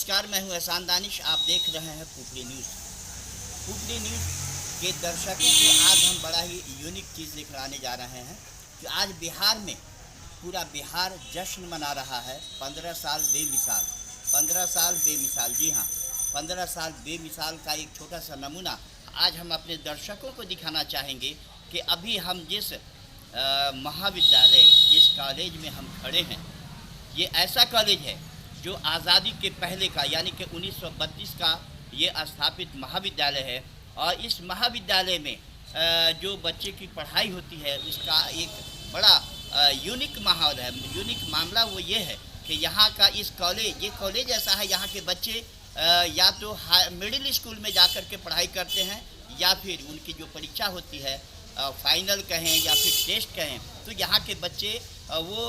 नमस्कार, मैं हूं एहसान दानिश। आप देख रहे हैं पुपली न्यूज़। पुपली न्यूज़ के दर्शकों को आज हम बड़ा ही यूनिक चीज़ दिखलाने जा रहे हैं कि आज बिहार में पूरा बिहार जश्न मना रहा है। 15 साल बेमिसाल, 15 साल बेमिसाल, जी हाँ, 15 साल बेमिसाल का एक छोटा सा नमूना आज हम अपने दर्शकों को दिखाना चाहेंगे कि अभी हम जिस महाविद्यालय, जिस कॉलेज में हम खड़े हैं, ये ऐसा कॉलेज है जो आज़ादी के पहले का यानी कि 1932 का ये स्थापित महाविद्यालय है। और इस महाविद्यालय में जो बच्चे की पढ़ाई होती है उसका एक बड़ा यूनिक माहौल है। यूनिक मामला वो ये है कि यहाँ का ये कॉलेज ऐसा है, यहाँ के बच्चे या तो मिडिल स्कूल में जाकर के पढ़ाई करते हैं या फिर उनकी जो परीक्षा होती है फाइनल कहें या फिर टेस्ट कहें, तो यहाँ के बच्चे वो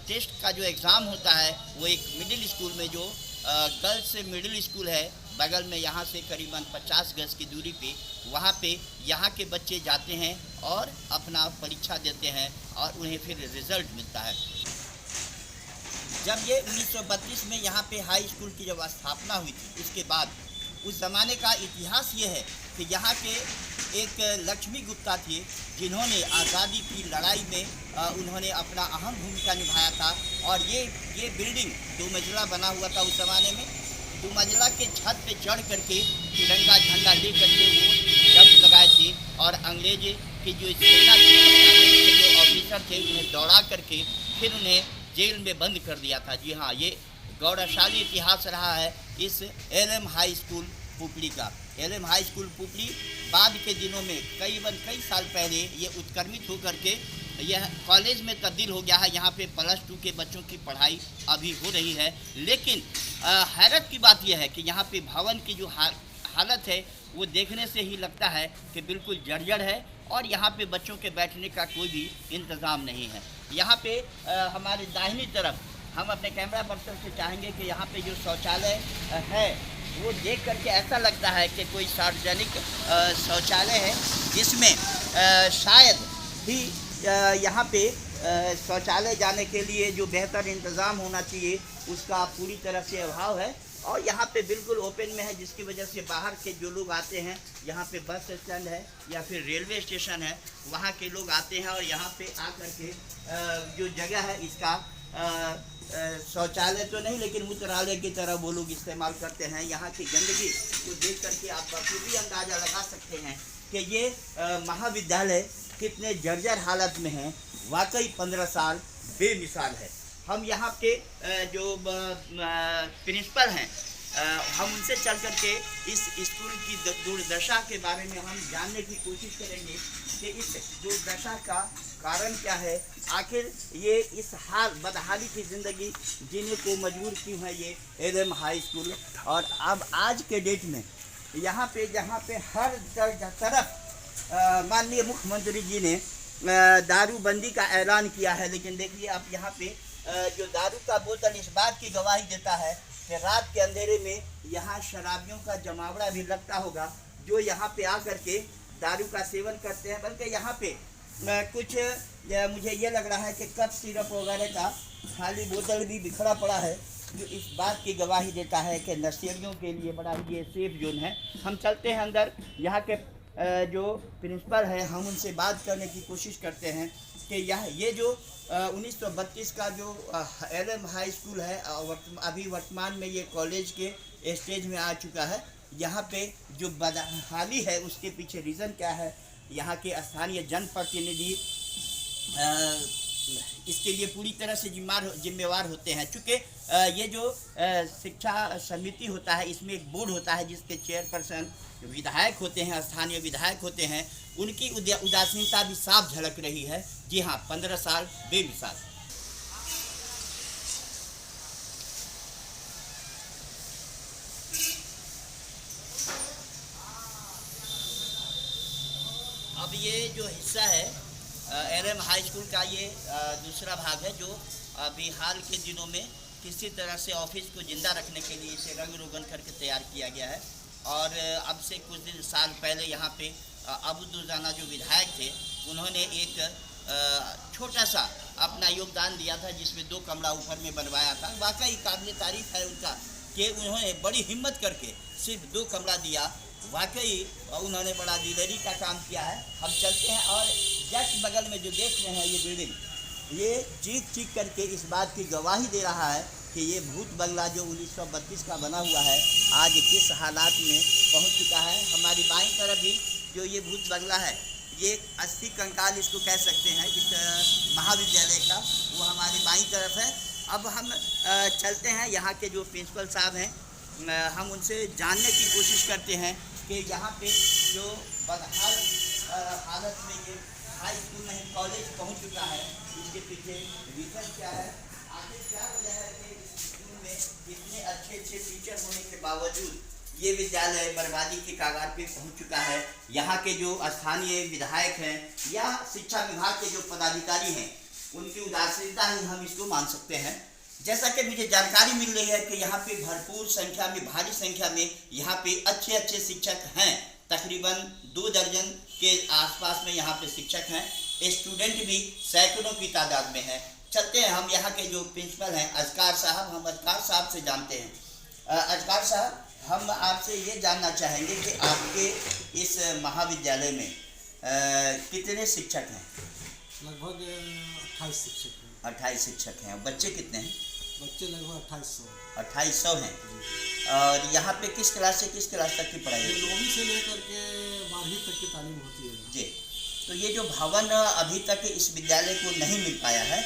टेस्ट का जो एग्ज़ाम होता है वो एक मिडिल स्कूल में जो गर्ल्स मिडिल स्कूल है बगल में, यहाँ से करीबन 50 गज की दूरी पे, वहाँ पे यहाँ के बच्चे जाते हैं और अपना परीक्षा देते हैं और उन्हें फिर रिज़ल्ट मिलता है। जब ये 1932 में यहाँ पे हाई स्कूल की जब स्थापना हुई थी, उसके बाद उस ज़माने का इतिहास ये है कि यहाँ के एक लक्ष्मी गुप्ता थे जिन्होंने आज़ादी की लड़ाई में उन्होंने अपना अहम भूमिका निभाया था। और ये बिल्डिंग 2 मंजिला बना हुआ था उस ज़माने में। 2 मंजिला के छत पे चढ़ करके तिरंगा झंडा ले करके वो जंप लगाए थे और अंग्रेज की जो सेना थी, अंग्रेज के जो ऑफिसर थे, उन्हें दौड़ा करके फिर उन्हें जेल में बंद कर दिया था। जी हाँ, ये गौरवशाली इतिहास रहा है इस एलएम हाई स्कूल पुपली का। एलएम हाई स्कूल पुपली बाद के दिनों में कई साल पहले ये उत्क्रमित होकर के यह कॉलेज में तब्दील हो गया है। यहाँ पे +2 के बच्चों की पढ़ाई अभी हो रही है। लेकिन हैरत की बात यह है कि यहाँ पे भवन की जो हालत है वो देखने से ही लगता है कि बिल्कुल जर्जर है और यहाँ पे बच्चों के बैठने का कोई भी इंतज़ाम नहीं है। यहाँ पे हमारे दाहिनी तरफ हम अपने कैमरा पर्सन से चाहेंगे कि यहाँ पे जो शौचालय है वो देख करके ऐसा लगता है कि कोई सार्वजनिक शौचालय है, जिसमें शायद भी यहाँ पे शौचालय जाने के लिए जो बेहतर इंतज़ाम होना चाहिए उसका पूरी तरह से अभाव है। और यहाँ पे बिल्कुल ओपन में है, जिसकी वजह से बाहर के जो लोग आते हैं, यहाँ पे बस स्टैंड है या फिर रेलवे स्टेशन है, वहाँ के लोग आते हैं और यहाँ पे आकर के जो जगह है इसका शौचालय तो नहीं लेकिन मूत्रालय की तरह वो लोग इस्तेमाल करते हैं। यहाँ की गंदगी को देख करके आप बखूबी अंदाज़ा लगा सकते हैं कि ये महाविद्यालय कितने जर्जर हालत में है। वाकई 15 साल बेमिसाल है। हम यहाँ के जो प्रिंसिपल हैं, हम उनसे चल करके इस स्कूल की दुर्दशा के बारे में हम जानने की कोशिश करेंगे कि इस दुर्दशा का कारण क्या है, आखिर ये इस बदहाली की ज़िंदगी जीने को मजबूर क्यों है ये एलएम हाई स्कूल। और अब आज के डेट में यहाँ पे जहाँ पे हर तरफ माननीय मुख्यमंत्री जी ने दारूबंदी का ऐलान किया है, लेकिन देखिए आप यहाँ पे जो दारू का बोतल इस बात की गवाही देता है कि रात के अंधेरे में यहाँ शराबियों का जमावड़ा भी लगता होगा जो यहाँ पे आकर के दारू का सेवन करते हैं। बल्कि यहाँ पे कुछ मुझे ये लग रहा है कि कप सिरप वगैरह का खाली बोतल भी बिखरा पड़ा है, जो इस बात की गवाही देता है कि नशेड़ियों के लिए बड़ा ये सेफ जोन है। हम चलते हैं अंदर, यहाँ के जो प्रिंसिपल है हम उनसे बात करने की कोशिश करते हैं कि ये जो 1932 का जो एलएम हाई स्कूल है अभी वर्तमान में ये कॉलेज के स्टेज में आ चुका है। यहाँ पे जो बदहाली है उसके पीछे रीज़न क्या है, यहाँ के स्थानीय जनप्रतिनिधि इसके लिए पूरी तरह से जिम्मेवार होते हैं। चूँकि ये जो शिक्षा समिति होता है इसमें एक बोर्ड होता है जिसके चेयरपर्सन विधायक होते हैं, स्थानीय विधायक होते हैं, उनकी उदासीनता भी साफ झलक रही है। जी हाँ, 15 साल बेमिसाल। अब ये जो हिस्सा है एलएम हाई स्कूल का, ये दूसरा भाग है जो अभी हाल के दिनों में किसी तरह से ऑफिस को जिंदा रखने के लिए इसे रंग रोगन करके तैयार किया गया है। और अब से कुछ साल पहले यहाँ पे अब्दुल जो विधायक थे उन्होंने एक छोटा सा अपना योगदान दिया था जिसमें 2 कमरा ऊपर में बनवाया था। वाकई काबिल तारीफ है उनका कि उन्होंने बड़ी हिम्मत करके सिर्फ 2 कमरा दिया। वाकई उन्होंने बड़ा दिलेरी का काम किया है। हम चलते हैं और जस्ट बगल में जो देख रहे हैं ये बिल्डिंग, ये चीख करके इस बात की गवाही दे रहा है कि ये भूत बंगला जो 1932 का बना हुआ है आज किस हालात में पहुंच चुका है। हमारी बाईं तरफ भी जो ये भूत बंगला है, ये अस्थि कंकाल इसको कह सकते हैं इस महाविद्यालय का, वो हमारी बाईं तरफ है। अब हम चलते हैं, यहाँ के जो प्रिंसिपल साहब हैं हम उनसे जानने की कोशिश करते हैं कि यहाँ पे जो बदहाल हालत में ये हाई स्कूल नहीं कॉलेज पहुँच चुका है, इसके पीछे रीज़न क्या है, आखिर क्या वजह है कि इस स्कूल में इतने अच्छे टीचर होने के बावजूद ये विद्यालय बर्बादी के कगार पे पहुंच चुका है। यहाँ के जो स्थानीय विधायक हैं या शिक्षा विभाग के जो पदाधिकारी हैं, उनकी उदासीनता ही हम इसको मान सकते हैं। जैसा कि मुझे जानकारी मिल रही है कि यहाँ पे भरपूर संख्या में, भारी संख्या में यहाँ पे अच्छे शिक्षक हैं। तकरीबन 2 दर्जन के आसपास में यहाँ पे शिक्षक हैं। स्टूडेंट भी सैकड़ों की तादाद में हैं। चलते हैं, हम यहाँ के जो प्रिंसिपल हैं अजकार साहब, हम अजकार साहब से जानते हैं। अजकार साहब, हम आपसे ये जानना चाहेंगे कि आपके इस महाविद्यालय में कितने शिक्षक हैं? लगभग 28 शिक्षक हैं। 28 शिक्षक हैं। बच्चे कितने हैं? बच्चे लगभग 2800। 2800 हैं। और यहाँ पे किस क्लास से किस क्लास तक की पढ़ाई होती है? 9वीं से लेकर के 12वीं तक की तालीम होती है जी। तो ये जो भवन अभी तक इस विद्यालय को नहीं मिल पाया है,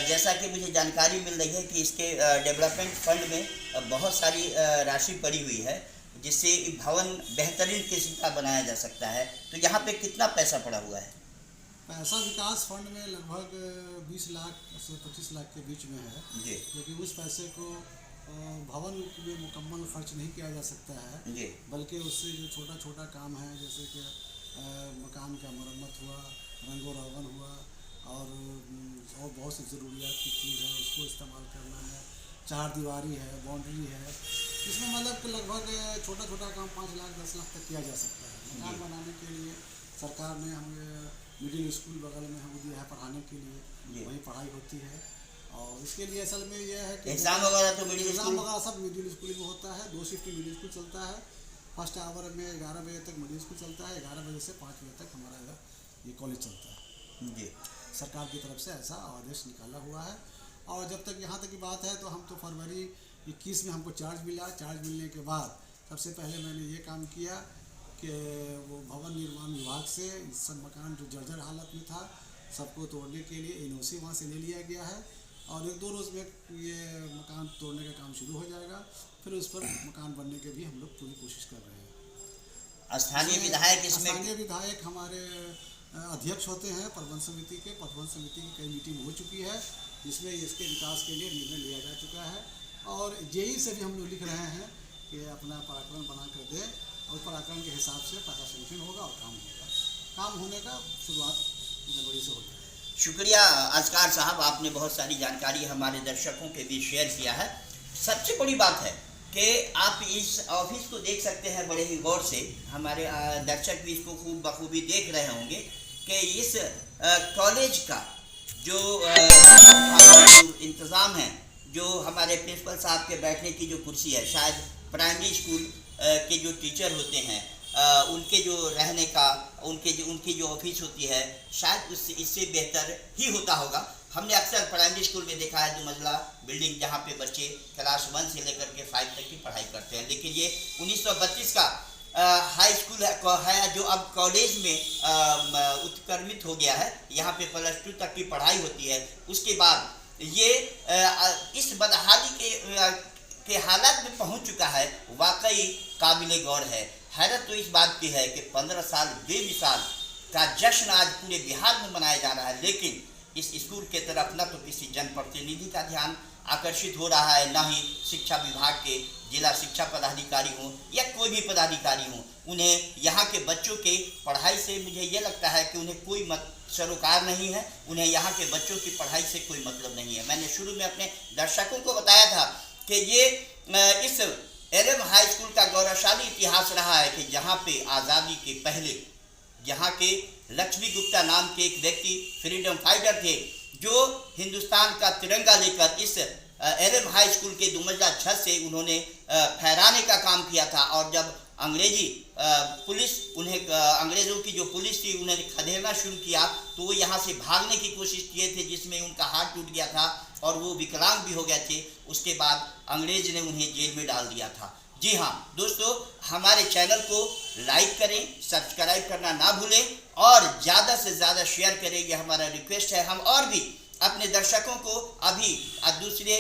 जैसा कि मुझे जानकारी मिल रही है कि इसके डेवलपमेंट फंड में बहुत सारी राशि पड़ी हुई है जिससे भवन बेहतरीन किस्म का बनाया जा सकता है। तो यहाँ पे कितना पैसा पड़ा हुआ है? पैसा विकास फंड में लगभग 20 लाख से 25 लाख के बीच में है जी। लेकिन उस पैसे को भवन में मुकम्मल खर्च नहीं किया जा सकता है जी। बल्कि उससे जो छोटा काम है, जैसे कि मकान का मरम्मत हुआ, रंगो रोगन हुआ और बहुत सी ज़रूरियात की चीज़ है उसको इस्तेमाल करना है, 4 दीवारी है, बाउंड्री है, इसमें मतलब कि लगभग छोटा काम 5 लाख 10 लाख तक किया जा सकता है। मकान बनाने के लिए सरकार ने हमें मिडिल स्कूल बगल में हम दिया है पढ़ाने के लिए, वहीं पढ़ाई होती है। और इसके लिए असल में यह है कि एग्ज़ाम वगैरह तो मिडिल एग्ज़ाम वगैरह सब मिडिल स्कूल में होता है। 2 शिफ्ट मिडिल स्कूल चलता है। फर्स्ट आवर में 11 बजे तक मिडिल स्कूल चलता है, 11 बजे से 5 बजे तक हमारा ये कॉलेज चलता है जी। सरकार की तरफ से ऐसा आदेश निकाला हुआ है। और जब तक यहाँ तक की बात है तो हम तो फरवरी 21 में हमको चार्ज मिला। चार्ज मिलने के बाद सबसे पहले मैंने ये काम किया कि वो भवन निर्माण विभाग से सब मकान जो जर्जर हालत में था सबको तोड़ने के लिए NOC वहाँ से ले लिया गया है और 1-2 रोज़ में ये मकान तोड़ने का काम शुरू हो जाएगा। फिर उस पर मकान बनने के भी हम लोग पूरी कोशिश कर रहे हैं। स्थानीय विधायक इसमें स्थानीय विधायक हमारे अध्यक्ष होते हैं प्रबंध समिति के। प्रबंध समिति की कई मीटिंग हो चुकी है जिसमें इसके विकास के लिए निर्णय लिया जा चुका है और JE से भी हम लोग लिख रहे हैं कि अपना पराक्रम बना कर दें और पराक्रम के हिसाब से पैसा सेंक्शन होगा और काम होगा। काम होने का शुरुआत जनवरी से हो जाएगी। शुक्रिया अजकार साहब, आपने बहुत सारी जानकारी हमारे दर्शकों के बीच शेयर किया है। सबसे बड़ी बात है कि आप इस ऑफिस को देख सकते हैं बड़े ही गौर से। हमारे दर्शक भी इसको खूब बखूबी देख रहे होंगे कि इस कॉलेज का जो इंतज़ाम है, जो हमारे प्रिंसिपल साहब के बैठने की जो कुर्सी है, शायद प्राइमरी स्कूल के जो टीचर होते हैं उनके जो रहने का उनकी जो ऑफिस होती है शायद इससे बेहतर ही होता होगा। हमने अक्सर प्राइमरी स्कूल में देखा है 2 मंजिला बिल्डिंग जहाँ पे बच्चे क्लास 1 से लेकर के 5 तक की पढ़ाई करते हैं, लेकिन ये 1932 का हाई स्कूल है जो अब कॉलेज में उत्क्रमित हो गया है। यहाँ पे +2 तक की पढ़ाई होती है। उसके बाद ये इस बदहाली के हालात में पहुँच चुका है। वाकई काबिले गौर है। हैरत तो इस बात की है कि 15 साल बेमिसाल का जश्न आज पूरे बिहार में मनाया जा रहा है, लेकिन इस स्कूल के तरफ न तो किसी जनप्रतिनिधि का ध्यान आकर्षित हो रहा है, न ही शिक्षा विभाग के जिला शिक्षा पदाधिकारी हों या कोई भी पदाधिकारी हों। उन्हें यहाँ के बच्चों के पढ़ाई से मुझे ये लगता है कि उन्हें कोई सरोकार नहीं है। उन्हें यहाँ के बच्चों की पढ़ाई से कोई मतलब नहीं है। मैंने शुरू में अपने दर्शकों को बताया था कि ये इस LM हाई स्कूल का गौरवशाली इतिहास रहा है कि जहाँ पे आज़ादी के पहले यहाँ के लक्ष्मी गुप्ता नाम के एक व्यक्ति फ्रीडम फाइटर थे जो हिंदुस्तान का तिरंगा लेकर इस एलएम हाई स्कूल के दुमजला छत से उन्होंने फहराने का काम किया था। और जब अंग्रेजी पुलिस उन्हें अंग्रेज़ों की जो पुलिस थी उन्हें खदेड़ना शुरू किया तो वो यहाँ से भागने की कोशिश किए थे, जिसमें उनका हाथ टूट गया था और वो विकलांग भी हो गए थे। उसके बाद अंग्रेज ने उन्हें जेल में डाल दिया था। जी हाँ दोस्तों, हमारे चैनल को लाइक करें, सब्सक्राइब करना ना भूलें और ज़्यादा से ज़्यादा शेयर करें, ये हमारा रिक्वेस्ट है। हम और भी अपने दर्शकों को अभी दूसरे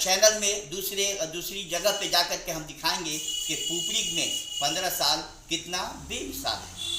चैनल में दूसरी जगह पे जाकर के हम दिखाएंगे कि पुपरी में 15 साल कितना बेमिसाल है।